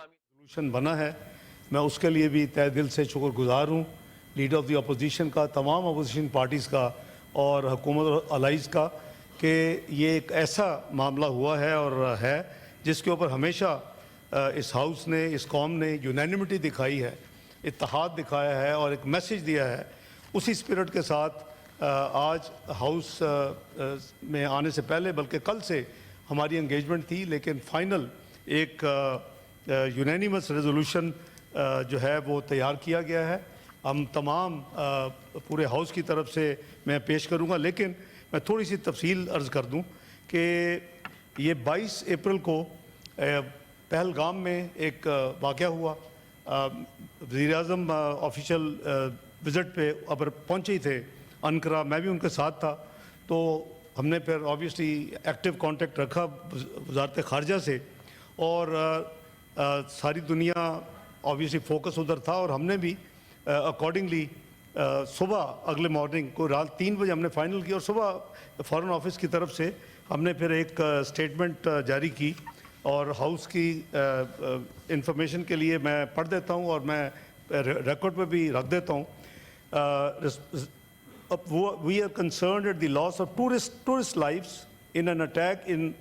Solution बना है, मैं उसके लिए भी तहे दिल से शुक्रगुजार हूँ लीडर ऑफ द अपोजिशन का, तमाम अपोजिशन पार्टीज़ का और हुकूमत और अलाइज़ का, कि ये एक ऐसा मामला हुआ है और है जिसके ऊपर हमेशा इस हाउस ने, इस कौम ने यूनैनिमिटी दिखाई है, इत्तेहाद दिखाया है और एक मैसेज दिया है। उसी स्पिरिट के साथ आज हाउस में आने से पहले, बल्कि कल से हमारी एंगेजमेंट थी, लेकिन फाइनल एक यूनैनिमस रेजोल्यूशन जो है वो तैयार किया गया है। हम तमाम पूरे हाउस की तरफ से मैं पेश करूंगा, लेकिन मैं थोड़ी सी तफसील अर्ज़ कर दूं कि ये 22 अप्रैल को पहलगाम में एक वाक़या हुआ। वज़ीर-ए-आज़म ऑफिशियल विज़िट पे अबर पहुँचे ही थे अनकरा, मैं भी उनके साथ था, तो हमने फिर ऑब्वियसली एक्टिव कांटेक्ट रखा वज़ारत ख़ारजा से और सारी दुनिया ऑब्वियसली फोकस उधर था और हमने भी अकॉर्डिंगली सुबह अगले मॉर्निंग को रात 3 बजे हमने फाइनल किया और सुबह फॉरेन ऑफिस की तरफ से हमने फिर एक स्टेटमेंट जारी की और हाउस की इंफॉर्मेशन के लिए मैं पढ़ देता हूँ और मैं रिकॉर्ड पे भी रख देता हूँ। We are concerned at the loss of tourist lives in an attack in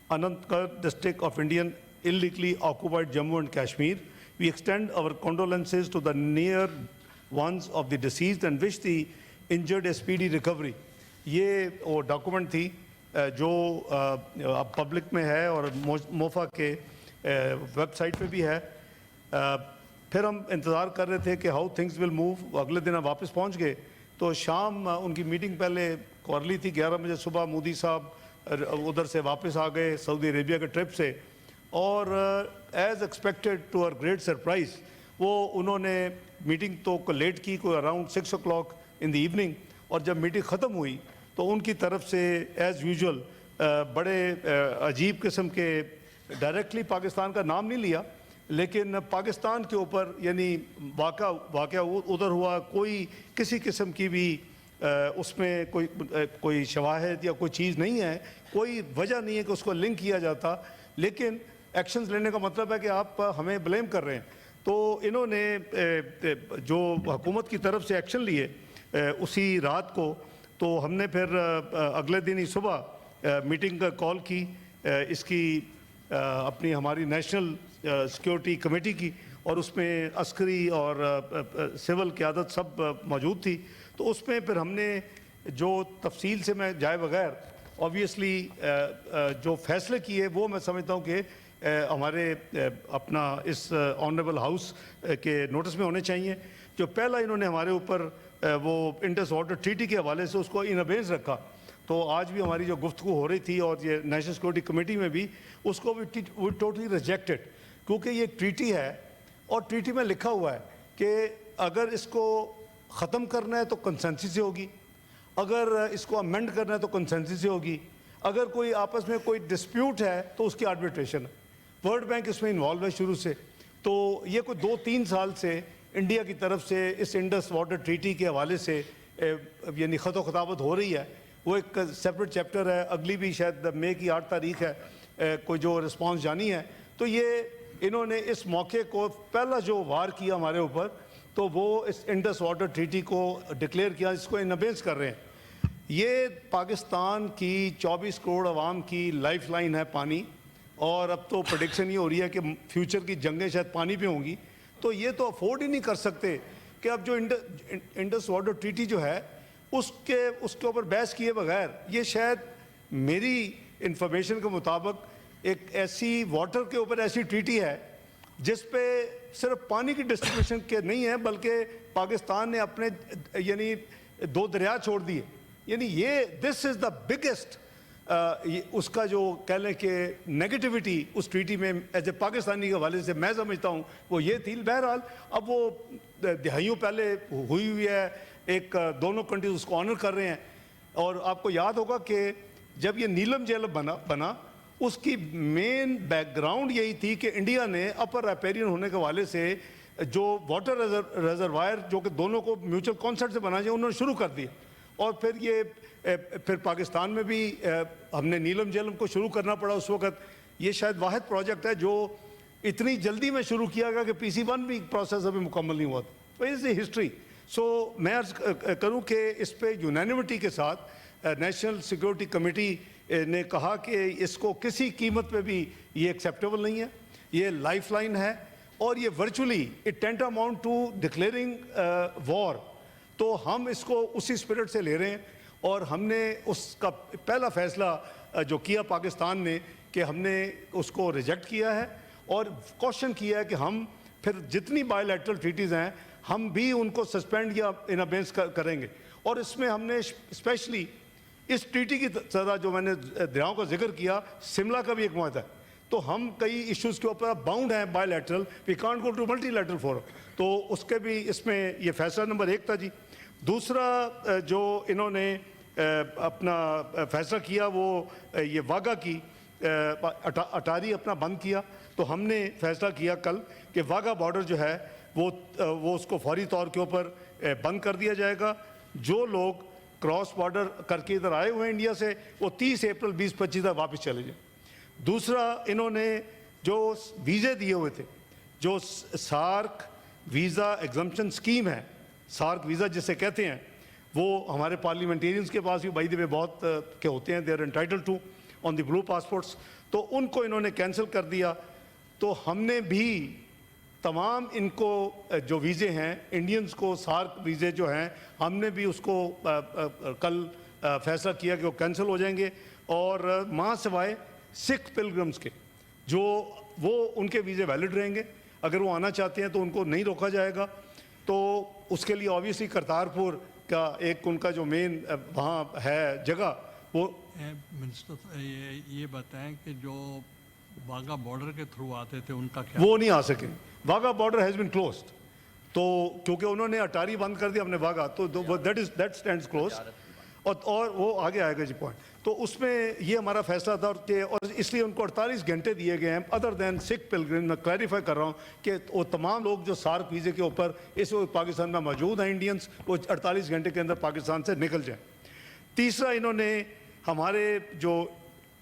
Anantnag district of Indian illegally occupied Jammu and Kashmir. We extend our condolences to the near ones of the deceased and wish the injured a speedy recovery. ये वो document थी जो अब public में है और MOFA के website पे भी है। फिर हम इंतज़ार कर रहे थे कि हाउ थिंग्स विल मूव। अगले दिन हम वापस पहुंच गए तो शाम उनकी मीटिंग पहले करली थी 11 बजे सुबह। मोदी साहब उधर से वापस आ गए सऊदी अरेबिया के ट्रिप से और as expected to our great surprise वो उन्होंने मीटिंग तो लेट की, कोई around 6 o'clock in the evening, और जब मीटिंग ख़त्म हुई तो उनकी तरफ से एज़ यूजुअल बड़े अजीब किस्म के, डायरेक्टली पाकिस्तान का नाम नहीं लिया, लेकिन पाकिस्तान के ऊपर यानी वाक़या उधर हुआ, कोई किसी किस्म की भी उसमें कोई शवाहिद या कोई चीज़ नहीं है, कोई वजह नहीं है कि उसको लिंक किया जाता, लेकिन एक्शंस लेने का मतलब है कि आप हमें ब्लेम कर रहे हैं। तो इन्होंने जो हुकूमत की तरफ से एक्शन लिए उसी रात को, तो हमने फिर अगले दिन ही सुबह मीटिंग का कॉल की इसकी अपनी हमारी नेशनल सिक्योरिटी कमेटी की, और उसमें अस्करी और सिविल क़यादत सब मौजूद थी। तो उसमें फिर हमने जो तफसील से मैं जाए बगैर ऑब्वियसली जो फैसले किए वो मैं समझता हूँ कि हमारे अपना इस ऑनरेबल हाउस के नोटिस में होने चाहिए। जो पहला इन्होंने हमारे ऊपर वो इंडस वाटर ट्रीटी के हवाले से उसको इन अबेंस रखा, तो आज भी हमारी जो गुफ्तगू हो रही थी और ये नेशनल सिक्योरिटी कमेटी में भी उसको भी टोटली रिजेक्टेड, क्योंकि ये ट्रीटी है और ट्रीटी में लिखा हुआ है कि अगर इसको ख़त्म करना है तो कंसेंसस से होगी, अगर इसको अमेंड करना है तो कंसेंसस से होगी, अगर कोई आपस में कोई डिस्प्यूट है तो उसकी आर्बिट्रेशन है। वर्ल्ड बैंक इसमें इन्वॉल्व है शुरू से। तो ये कोई 2-3 साल से इंडिया की तरफ से इस इंडस वाटर ट्रीटी के हवाले से यानी ख़त ख़ताबत हो रही है। वो एक सेपरेट चैप्टर है, अगली भी शायद मई की 8 तारीख है कोई जो रिस्पॉन्स जानी है। तो ये इन्होंने इस मौके को पहला जो वार किया हमारे ऊपर, तो वो इस इंडस वाटर ट्रीटी को डिक्लेयर किया, इसको इन अबेंस कर रहे हैं। ये पाकिस्तान की 24 करोड़ आवाम की लाइफ लाइन है पानी, और अब तो प्रेडिक्शन ये हो रही है कि फ्यूचर की जंगें शायद पानी पे होंगी। तो ये तो अफोर्ड ही नहीं कर सकते कि अब जो इंडस वाटर ट्रीटी जो है उसके ऊपर बहस किए बगैर, ये शायद मेरी इंफॉर्मेशन के मुताबिक एक ऐसी वाटर के ऊपर ऐसी ट्रीटी है जिस पे सिर्फ पानी की डिस्ट्रीब्यूशन के नहीं है, बल्कि पाकिस्तान ने अपने यानी 2 दरिया छोड़ दिए। यानी ये दिस इज़ द बिगेस्ट उसका जो कह लें कि नेगेटिविटी उस ट्रीटी में एज ए पाकिस्तानी के हवाले से मैं समझता हूँ वो ये थी। बहरहाल अब वो दहाइयों पहले हुई है, एक दोनों कंट्रीज उसको ऑनर कर रहे हैं। और आपको याद होगा कि जब ये नीलम झील बना उसकी मेन बैकग्राउंड यही थी कि इंडिया ने अपर रैपेरियन होने के हवाले से जो वाटर रिजर्वायर जो कि दोनों को म्यूचुअल कॉन्सेंट से बना चाहिए उन्होंने शुरू कर दिया। और फिर पाकिस्तान में भी हमने नीलम झीलम को शुरू करना पड़ा उस वक़्त। ये शायद वाहिद प्रोजेक्ट है जो इतनी जल्दी में शुरू किया गया कि PC1 भी प्रोसेस अभी मुकम्मल नहीं हुआ था। तो इज द हिस्ट्री। सो मैं अर्ज करूँ कि इस पे यूनानिमिटी के साथ नेशनल सिक्योरिटी कमेटी ने कहा कि इसको किसी कीमत पे भी ये एक्सेप्टेबल नहीं है, ये लाइफ लाइन है और ये virtually it tantamount to declaring war. तो हम इसको उसी स्पिरिट से ले रहे हैं और हमने उसका पहला फैसला जो किया पाकिस्तान ने कि हमने उसको रिजेक्ट किया है और क्वेश्चन किया है कि हम फिर जितनी बायलैटरल ट्रीटीज़ हैं हम भी उनको सस्पेंड या इन अबेंस करेंगे। और इसमें हमने स्पेशली इस ट्रीटी की तरह जो मैंने दरियाओं का जिक्र किया, शिमला का भी एक मुआहदा है, तो हम कई इश्यूज़ के ऊपर बाउंड हैं bilateral, we can't go to multilateral forum, तो उसके भी इसमें ये फैसला नंबर 1 था जी। दूसरा जो इन्होंने अपना फैसला किया वो ये वाघा की अटारी अपना बंद किया। तो हमने फैसला किया कल कि वाघा बॉर्डर जो है वो उसको फौरी तौर के ऊपर बंद कर दिया जाएगा। जो लोग क्रॉस बॉर्डर करके इधर आए हुए हैं इंडिया से, वो 30 अप्रैल 2025 तक वापस चले जाए। दूसरा, इन्होंने जो वीज़े दिए हुए थे, जो सार्क वीज़ा एग्जम्पशन स्कीम है, सार्क वीज़ा जिसे कहते हैं, वो हमारे पार्लियामेंटेरियंस के पास भी बाई द वे बहुत के होते हैं, they are entitled to on the blue passports, तो उनको इन्होंने कैंसिल कर दिया। तो हमने भी तमाम इनको जो वीज़े हैं इंडियंस को, सार्क वीज़े जो हैं, हमने भी उसको कल फैसला किया कि वो कैंसिल हो जाएंगे। और माँ सिवाय सिख पिलग्रम्स के जो वो उनके वीज़े वैलिड रहेंगे, अगर वो आना चाहते हैं तो उनको नहीं रोका जाएगा। तो उसके लिए ऑब्वियसली करतारपुर का एक उनका जो मेन वहाँ है जगह, वो मिनिस्टर ये बताएं कि जो वाघा बॉर्डर के थ्रू आते थे उनका क्या? वो नहीं आ सके। Wagah border has been closed, तो क्योंकि उन्होंने अटारी बंद कर दिया हमने वाघा, तो दैट स्टैंड्स क्लोज। और वो आगे आएगा जी पॉइंट। तो उसमें ये हमारा फैसला था और इसलिए उनको 48 घंटे दिए गए हैं अदर दैन सिख पिलग्रिम। मैं क्लैरिफाई कर रहा हूँ कि वो तमाम लोग जो सार्क वीज़े के ऊपर इस वक्त पाकिस्तान में मौजूद हैं इंडियंस, वो 48 घंटे के अंदर पाकिस्तान से निकल जाएँ। तीसरा, इन्होंने हमारे जो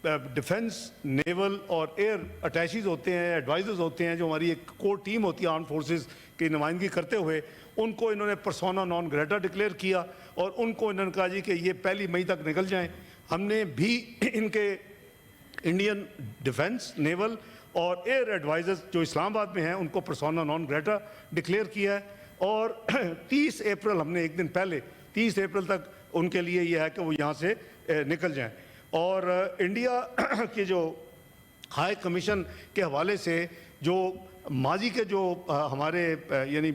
डिफेंस, नेवल और एयर अटैचीज़ होते हैं, एडवाइजर्स होते हैं, जो हमारी एक कोर टीम होती है आर्म फोर्सेस की नुमाइंदगी करते हुए, उनको इन्होंने पर्सोना नॉन ग्रेटा डिक्लेयर किया और उनको इन्होंने कहा जी कि ये 1 मई तक निकल जाएं। हमने भी इनके इंडियन डिफेंस, नेवल और एयर एडवाइजर्स जो इस्लामाबाद में हैं उनको पर्सोना नॉन ग्रेटा डिक्लेयर किया है। और 30 अप्रैल, हमने एक दिन पहले 30 अप्रैल तक उनके लिए यह है कि वो यहाँ से निकल जाएं। और इंडिया के जो हाई कमीशन के हवाले से जो माजी के जो हमारे यानी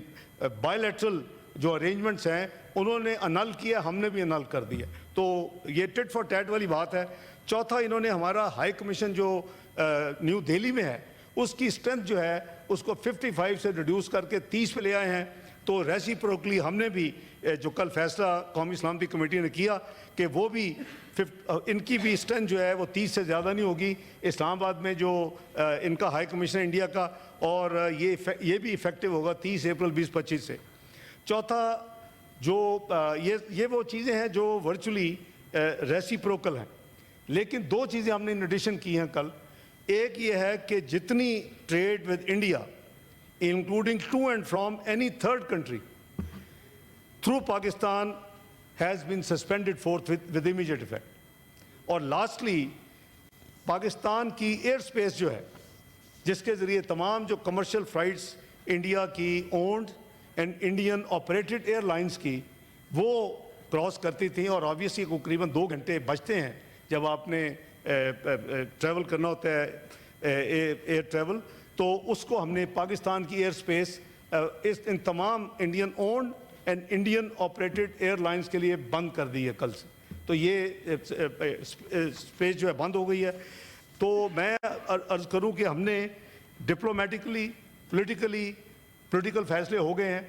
बायलैटरल जो अरेंजमेंट्स हैं उन्होंने अनल किया, हमने भी अनल कर दिया। तो ये टिट फॉर टैट वाली बात है। चौथा, इन्होंने हमारा हाई कमीशन जो न्यू दिल्ली में है उसकी स्ट्रेंथ जो है उसको 55 से रिड्यूस करके 30 पे ले आए हैं। तो रेसिप्रोकली हमने भी जो कल फैसला कौमी सलामती कमेटी ने किया कि वो भी इनकी भी स्ट्रेंथ जो है वो 30 से ज़्यादा नहीं होगी इस्लामाबाद में जो इनका हाई कमिश्नर इंडिया का, और ये भी इफेक्टिव होगा 30 अप्रैल 2025 से। चौथा, जो ये वो चीज़ें हैं जो वर्चुअली रेसिप्रोकल हैं, लेकिन 2 चीज़ें हमने इन एडिशन की हैं कल। एक ये है कि जितनी trade with India including to and from any third country through Pakistan has been suspended forthwith with immediate effect. और lastly, पाकिस्तान की एयर स्पेस जो है जिसके ज़रिए तमाम जो कमर्शियल फ़्लाइट्स इंडिया की owned and Indian operated airlines की वो क्रॉस करती थी, और ऑब्वियसली तकरीबन 2 घंटे बचते हैं जब आपने ट्रैवल करना होता है एयर ट्रैवल, तो उसको हमने पाकिस्तान की एयर स्पेस इन तमाम Indian owned and Indian operated airlines के लिए बंद कर दी है कल से। तो ये स्पेस जो है बंद हो गई है। तो मैं अर्ज़ करूं कि हमने डिप्लोमेटिकली पॉलिटिकल फैसले हो गए हैं।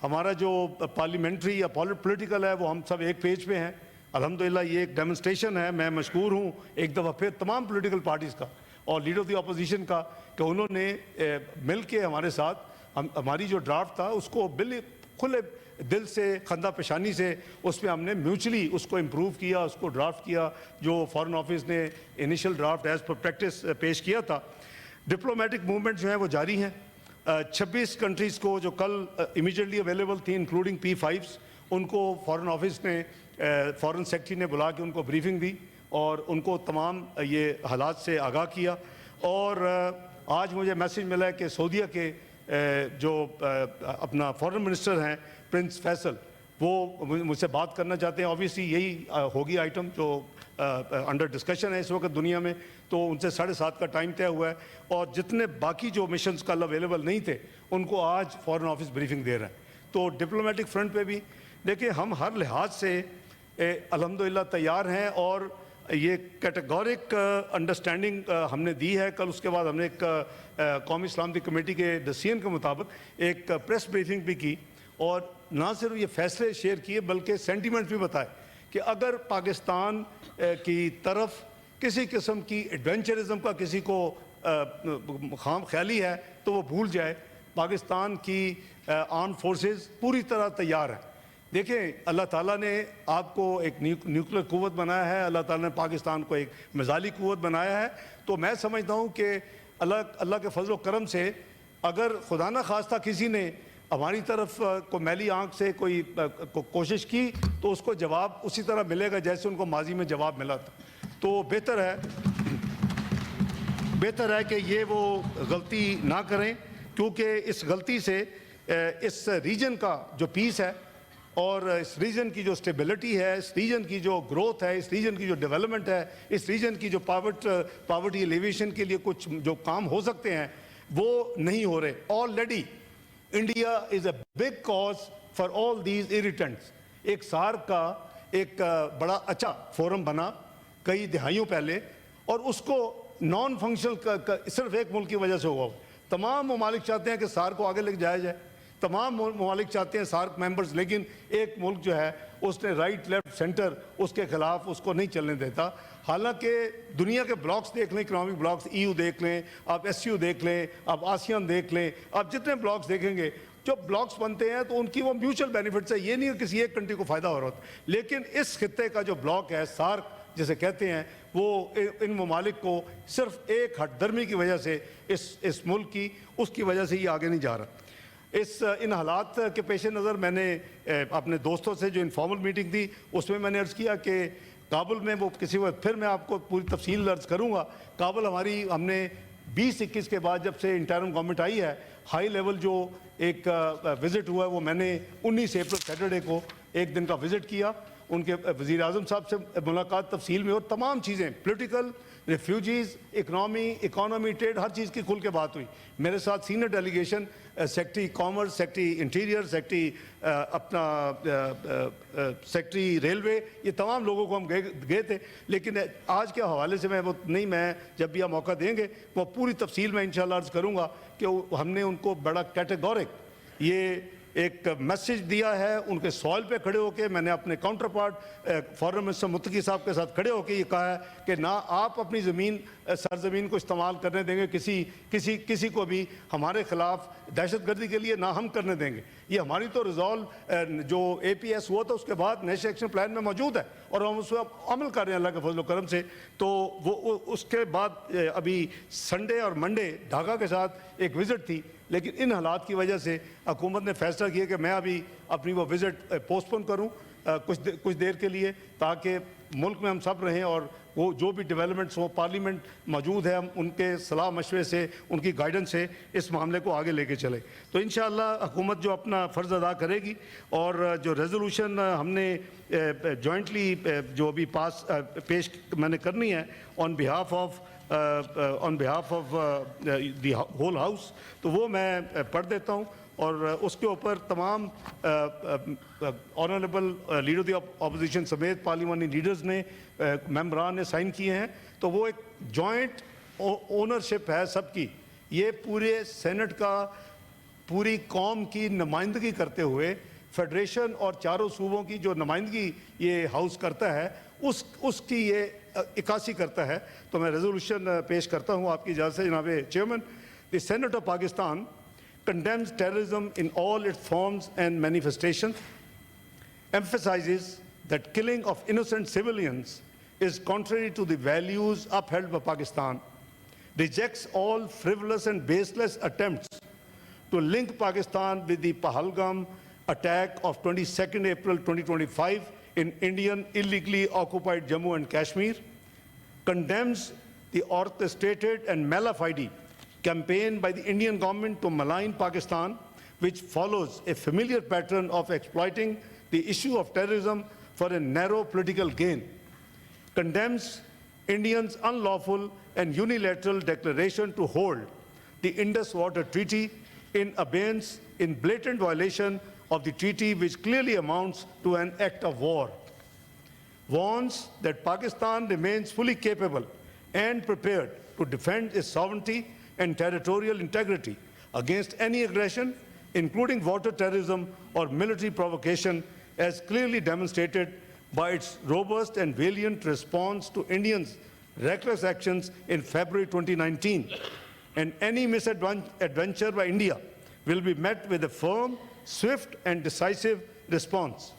हमारा जो पार्लियामेंट्री या पॉलिटिकल है वो हम सब एक पेज पे हैं। अल्हम्दुलिल्लाह ये एक डेमोन्स्ट्रेशन है। मैं मशकूर हूँ एक दफ़ा फिर तमाम पॉलिटिकल पार्टीज़ का और लीडर ऑफ द अपोजिशन का कि उन्होंने मिल के हमारे साथ हमारी जो ड्राफ्ट था उसको खुले दिल से, खंदा पेशानी से उस पर हमने म्यूचुअली उसको इम्प्रूव किया, उसको ड्राफ्ट किया जो फॉरेन ऑफिस ने initial draft as per practice पेश किया था। डिप्लोमेटिक मूवमेंट जो है वो जारी हैं। 26 कंट्रीज़ को जो कल इमीडिएटली अवेलेबल थी इंक्लूडिंग P5s, उनको फॉरेन ऑफिस ने फॉरेन सेक्रेटरी ने बुला के उनको ब्रीफिंग दी और उनको तमाम ये हालात से आगाह किया। और आज मुझे मैसेज मिला है कि सऊदीया के जो अपना फॉरेन मिनिस्टर हैं प्रिंस फैसल, वो मुझसे बात करना चाहते हैं। ऑब्वियसली यही होगी आइटम जो अंडर डिस्कशन है इस वक्त दुनिया में, तो उनसे 7:30 का टाइम तय हुआ है। और जितने बाकी जो मिशंस कल अवेलेबल नहीं थे उनको आज फॉरेन ऑफिस ब्रीफिंग दे रहा है। तो डिप्लोमेटिक फ्रंट पे भी देखिए हम हर लिहाज से अल्हम्दुलिल्लाह तैयार हैं और ये कैटेगोरिक अंडरस्टैंडिंग हमने दी है। कल उसके बाद हमने एक कौमी सलामती कमेटी के डिसीजन के मुताबिक एक प्रेस ब्रीफिंग भी की और ना सिर्फ ये फैसले शेयर किए बल्कि सेंटीमेंट भी बताए कि अगर पाकिस्तान की तरफ किसी किस्म की एडवेंचरिज्म का किसी को खाम ख्याली है तो वो भूल जाए। पाकिस्तान की आर्म फोर्सेस पूरी तरह तैयार हैं। देखिए अल्लाह ताला ने आपको एक न्यूक्लियर कुव्वत बनाया है, अल्लाह ताला ने पाकिस्तान को एक मिसाइली कुव्वत बनाया है। तो मैं समझता हूँ कि अल्लाह के फजल करम से अगर खुदा न खास्ता किसी ने हमारी तरफ को मैली आंख से कोई कोशिश की तो उसको जवाब उसी तरह मिलेगा जैसे उनको माजी में जवाब मिला था। तो बेहतर है कि ये वो गलती ना करें, क्योंकि इस गलती से इस रीजन का जो पीस है और इस रीजन की जो स्टेबिलिटी है, इस रीजन की जो ग्रोथ है, इस रीजन की जो डेवलपमेंट है, इस रीजन की जो पावर्टी एलिवेशन के लिए कुछ जो काम हो सकते हैं वो नहीं हो रहे। Already India is a big cause for all these irritants. एक सार्क का एक बड़ा अच्छा फोरम बना कई दिहाइयों पहले और उसको नॉन फंक्शनल सिर्फ एक मुल्क की वजह से हुआ। तमाम ममालिक चाहते हैं कि सार्क को आगे लेके जाया जाए, तमाम ममालिक चाहते हैं सार्क मेंबर्स, लेकिन एक मुल्क जो है उसने राइट लेफ्ट सेंटर उसके खिलाफ उसको नहीं चलने देता। हालांकि दुनिया के ब्लॉक्स देख लें, इकोनॉमिक ब्लॉक्स, EU देख लें, आप SCO देख लें, आप आसियान देख लें, आप जितने ब्लॉक्स देखेंगे जो ब्लॉक्स बनते हैं तो उनकी वो म्यूचुअल बेनिफिट्स है। ये नहीं है किसी एक कंट्री को फ़ायदा हो रहा होता, लेकिन इस खित्ते का जो ब्लॉक है सार्क जिसे कहते हैं वो इन ममालिक को सिर्फ एक हटदर्मी की वजह से इस मुल्क की उसकी वजह से ये आगे नहीं जा रहा। इन हालात के पेश नज़र मैंने अपने दोस्तों से जो इनफॉर्मल मीटिंग थी उसमें मैंने अर्ज़ किया कि काबुल में वो किसी वक्त फिर मैं आपको पूरी तफसील अर्ज़ करूँगा। काबुल हमने 2021 के बाद जब से इंटरिम गवर्नमेंट आई है हाई लेवल जो एक विज़िट हुआ है वो मैंने 19 अप्रैल सैटरडे को एक दिन का विज़िट किया। उनके वज़ीर आज़म साहब से मुलाकात तफसील में और तमाम चीज़ें पॉलिटिकल, रेफ्यूजीज़, इकॉनमी, ट्रेड, हर चीज़ की खुल के बात हुई। मेरे साथ senior delegation secretary commerce, secretary interior, secretary अपना सेक्रेटरी रेलवे, ये तमाम लोगों को हम गए थे। लेकिन आज के हवाले से मैं जब भी आप मौका देंगे वो पूरी तफसील में इंशाल्लाह अर्ज़ करूँगा कि हमने उनको बड़ा कैटेगोरिक ये एक मैसेज दिया है। उनके सवाल पे खड़े होकर मैंने अपने counter part foreign minister Muttaqi साहब के साथ खड़े होकर ये कहा है कि ना आप अपनी सरजमीन को इस्तेमाल करने देंगे किसी को भी हमारे खिलाफ दहशतगर्दी के लिए, ना हम करने देंगे। ये हमारी तो रिजॉल्व जो APS हुआ था उसके बाद नेशनल एक्शन प्लान में मौजूद है और हम उस पर अमल कर रहे हैं अल्लाह के फजल करम से। तो वो उसके बाद अभी संडे और मंडे ढाका के साथ एक विज़िट थी, लेकिन इन हालात की वजह से हुकूमत ने फैसला किया कि मैं अभी अपनी वो विज़िट पोस्टपोन करूं कुछ देर के लिए, ताकि मुल्क में हम सब रहें और वो जो भी डेवलपमेंट्स हो पार्लियामेंट मौजूद है, हम उनके सलाह मशवरे से, उनकी गाइडेंस से इस मामले को आगे लेके चले। तो इंशाअल्लाह हुकूमत जो अपना फ़र्ज़ अदा करेगी और जो रेजोल्यूशन हमने जॉइंटली जो अभी पेश मैंने करनी है on behalf of the whole house, तो वो मैं पढ़ देता हूँ और उसके ऊपर तमाम ऑनरेबल लीडर द अपोजिशन समेत पार्लियामानी लीडर्स ने मेंबरान ने साइन किए हैं। तो वो एक जॉइंट ओनरशिप है सबकी। ये पूरे सेनेट का पूरी कौम की नुमाइंदगी करते हुए फेडरेशन और चारों सूबों की जो नुमाइंदगी ये हाउस करता है उसकी ये इक्कासी करता है। तो मैं रेजोल्यूशन पेश करता हूँ आपकी इजाज़त से जनाब chairman. The senate of Pakistan condemns terrorism in all its forms and manifestations, emphasizes that killing of innocent civilians is contrary to the values upheld by Pakistan, rejects all frivolous and baseless attempts to link Pakistan with the Pahalgam attack of 22nd April 2025 in Indian illegally occupied Jammu and Kashmir, condemns the orchestrated and malafide campaign by the Indian government to malign Pakistan, which follows a familiar pattern of exploiting the issue of terrorism for a narrow political gain, condemns Indians' unlawful and unilateral declaration to hold the Indus Water Treaty in abeyance in blatant violation of the treaty, which clearly amounts to an act of war, warns that Pakistan remains fully capable and prepared to defend its sovereignty and territorial integrity against any aggression, including water terrorism or military provocation, as clearly demonstrated by its robust and valiant response to Indians' reckless actions in February 2019. And any misadventure by India will be met with a firm, swift and decisive response.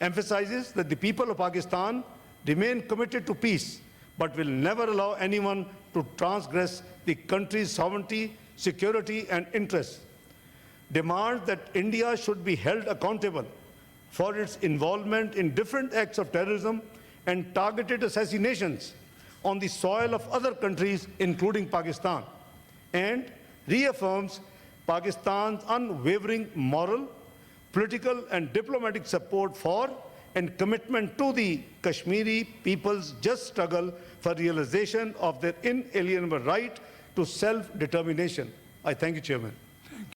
Emphasizes that the people of Pakistan remain committed to peace, but will never allow anyone to transgress the country's sovereignty, security and interests. Demands that India should be held accountable for its involvement in different acts of terrorism and targeted assassinations on the soil of other countries, including Pakistan, and reaffirms Pakistan's unwavering moral, political and diplomatic support for and commitment to the Kashmiri people's just struggle for realization of their inalienable right to self-determination. I thank you, Chairman.